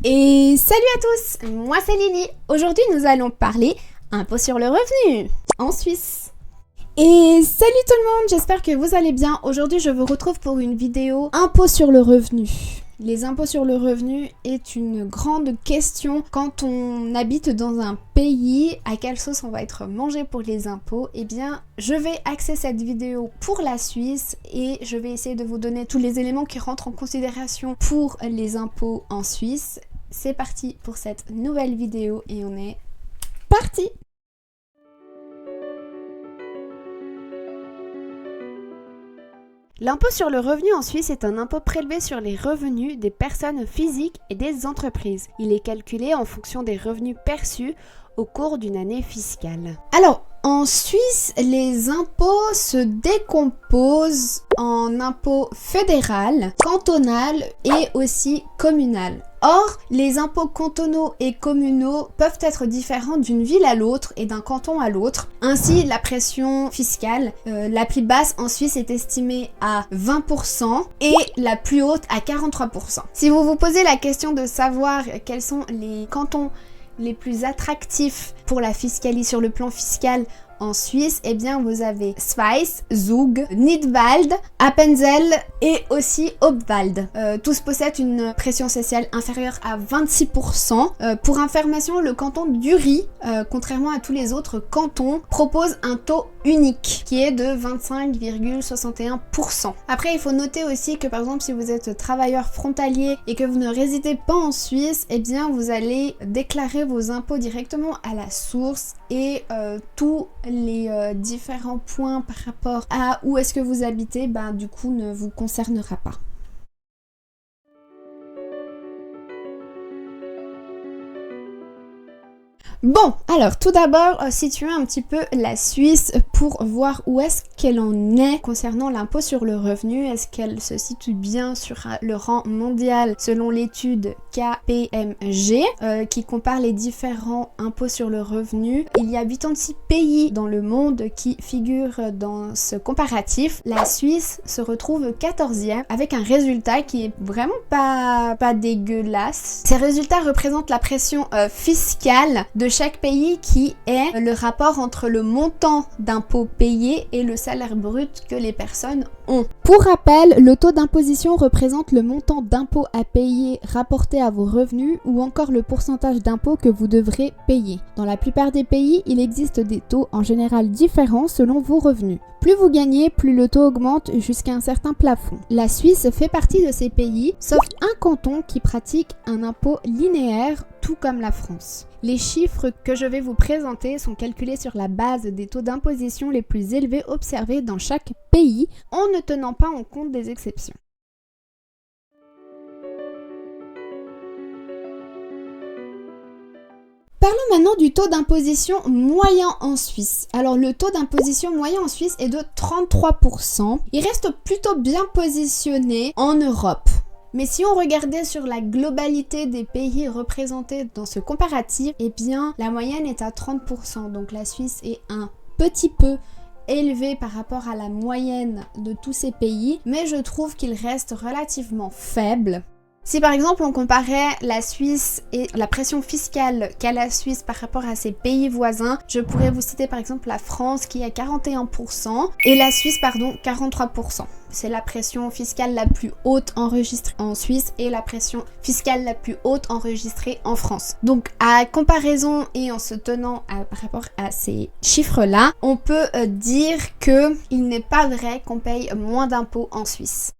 Et salut à tous, moi c'est Lily. Aujourd'hui nous allons parler impôt sur le revenu en Suisse. Et salut tout le monde, j'espère que vous allez bien. Aujourd'hui je vous retrouve pour une vidéo impôt sur le revenu. Les impôts sur le revenu est une grande question quand on habite dans un pays. À quelle sauce on va être mangé pour les impôts? Eh bien, je vais axer cette vidéo pour la Suisse et je vais essayer de vous donner tous les éléments qui rentrent en considération pour les impôts en Suisse. C'est parti pour cette nouvelle vidéo et on est parti! L'impôt sur le revenu en Suisse est un impôt prélevé sur les revenus des personnes physiques et des entreprises. Il est calculé en fonction des revenus perçus au cours d'une année fiscale. Alors, en Suisse, les impôts se décomposent en impôts fédéral, cantonal et aussi communal. Or, les impôts cantonaux et communaux peuvent être différents d'une ville à l'autre et d'un canton à l'autre. Ainsi, la pression fiscale la plus basse en Suisse est estimée à 20% et la plus haute à 43%. Si vous vous posez la question de savoir quels sont les cantons les plus attractifs pour la fiscalité sur le plan fiscal en Suisse, eh bien vous avez Schwyz, Zug, Nidwald, Appenzell et aussi Obwald. Tous possèdent une pression sociale inférieure à 26%. Pour information, le canton d'Uri, contrairement à tous les autres cantons, propose un taux unique qui est de 25,61%. Après, il faut noter aussi que par exemple si vous êtes travailleur frontalier et que vous ne résidez pas en Suisse, eh bien vous allez déclarer vos impôts directement à la source et tous les différents points par rapport à où est-ce que vous habitez, du coup ne vous concernera pas. Bon, alors tout d'abord, situons un petit peu la Suisse pour voir où est-ce qu'elle en est concernant l'impôt sur le revenu. Est-ce qu'elle se situe bien sur le rang mondial selon l'étude KPMG qui compare les différents impôts sur le revenu. Il y a 86 pays dans le monde qui figurent dans ce comparatif. La Suisse se retrouve 14e avec un résultat qui est vraiment pas dégueulasse. Ces résultats représentent la pression fiscale de chaque pays qui est le rapport entre le montant d'impôts payés et le salaire brut que les personnes ont. Pour rappel, le taux d'imposition représente le montant d'impôts à payer rapporté à vos revenus ou encore le pourcentage d'impôts que vous devrez payer. Dans la plupart des pays, il existe des taux en général différents selon vos revenus. Plus vous gagnez, plus le taux augmente jusqu'à un certain plafond. La Suisse fait partie de ces pays, sauf un canton qui pratique un impôt linéaire, tout comme la France. Les chiffres que je vais vous présenter sont calculés sur la base des taux d'imposition les plus élevés observés dans chaque pays, en ne tenant pas en compte des exceptions. Parlons maintenant du taux d'imposition moyen en Suisse. Alors le taux d'imposition moyen en Suisse est de 33%. Il reste plutôt bien positionné en Europe. Mais si on regardait sur la globalité des pays représentés dans ce comparatif, eh bien la moyenne est à 30%. Donc la Suisse est un petit peu élevée par rapport à la moyenne de tous ces pays, mais je trouve qu'il reste relativement faible. Si par exemple on comparait la Suisse et la pression fiscale qu'a la Suisse par rapport à ses pays voisins, je pourrais vous citer par exemple la France qui est à 41% et la Suisse, 43%. C'est la pression fiscale la plus haute enregistrée en Suisse et la pression fiscale la plus haute enregistrée en France. Donc à comparaison et en se tenant par rapport à ces chiffres-là, on peut dire qu'il n'est pas vrai qu'on paye moins d'impôts en Suisse.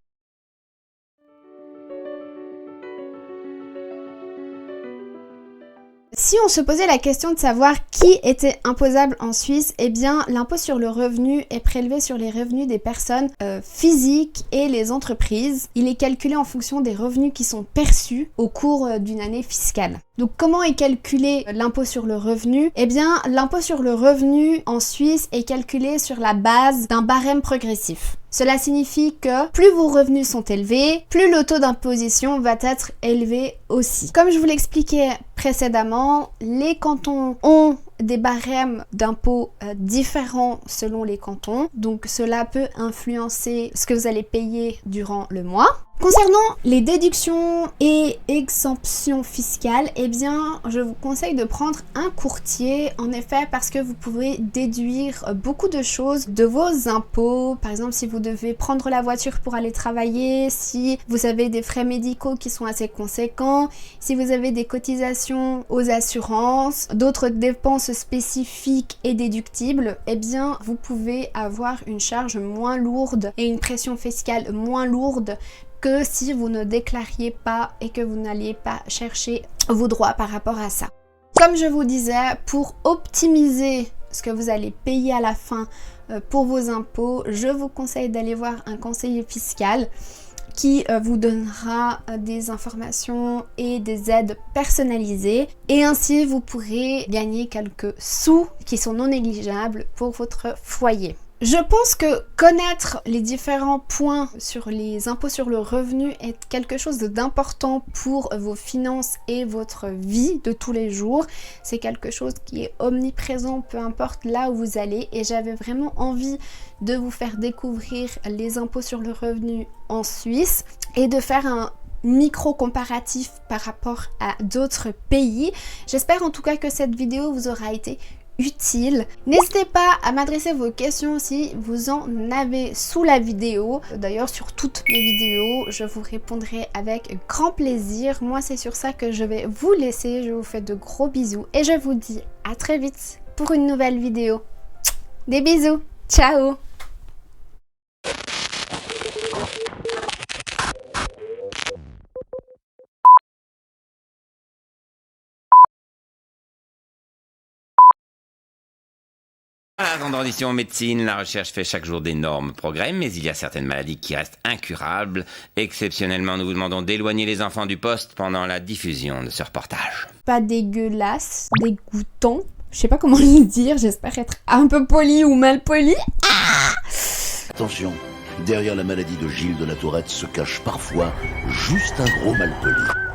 Si on se posait la question de savoir qui était imposable en Suisse, eh bien l'impôt sur le revenu est prélevé sur les revenus des personnes physiques et les entreprises. Il est calculé en fonction des revenus qui sont perçus au cours d'une année fiscale. Donc comment est calculé l'impôt sur le revenu? Eh bien l'impôt sur le revenu en Suisse est calculé sur la base d'un barème progressif. Cela signifie que plus vos revenus sont élevés, plus le taux d'imposition va être élevé aussi. Comme je vous l'expliquais précédemment, les cantons ont des barèmes d'impôts différents selon les cantons, donc cela peut influencer ce que vous allez payer durant le mois. Concernant les déductions et exemptions fiscales, eh bien, je vous conseille de prendre un courtier, en effet, parce que vous pouvez déduire beaucoup de choses de vos impôts. Par exemple, si vous devez prendre la voiture pour aller travailler, si vous avez des frais médicaux qui sont assez conséquents, si vous avez des cotisations aux assurances, d'autres dépenses spécifiques et déductibles, eh bien, vous pouvez avoir une charge moins lourde et une pression fiscale moins lourde que si vous ne déclariez pas et que vous n'alliez pas chercher vos droits par rapport à ça. Comme je vous disais, pour optimiser ce que vous allez payer à la fin pour vos impôts, je vous conseille d'aller voir un conseiller fiscal qui vous donnera des informations et des aides personnalisées, et ainsi vous pourrez gagner quelques sous qui sont non négligeables pour votre foyer. Je pense que connaître les différents points sur les impôts sur le revenu est quelque chose d'important pour vos finances et votre vie de tous les jours. C'est quelque chose qui est omniprésent, peu importe là où vous allez, et j'avais vraiment envie de vous faire découvrir les impôts sur le revenu en Suisse et de faire un micro comparatif par rapport à d'autres pays. J'espère en tout cas que cette vidéo vous aura été utile. N'hésitez pas à m'adresser vos questions si vous en avez sous la vidéo. D'ailleurs, sur toutes mes vidéos, je vous répondrai avec grand plaisir. Moi, c'est sur ça que je vais vous laisser. Je vous fais de gros bisous et je vous dis à très vite pour une nouvelle vidéo. Des bisous. Ciao. À la grande transition en médecine, la recherche fait chaque jour d'énormes progrès, mais il y a certaines maladies qui restent incurables. Exceptionnellement, nous vous demandons d'éloigner les enfants du poste pendant la diffusion de ce reportage. Pas dégueulasse, dégoûtant. Je sais pas comment le dire, j'espère être un peu poli ou mal poli. Ah! Attention, derrière la maladie de Gilles de la Tourette se cache parfois juste un gros malpoli.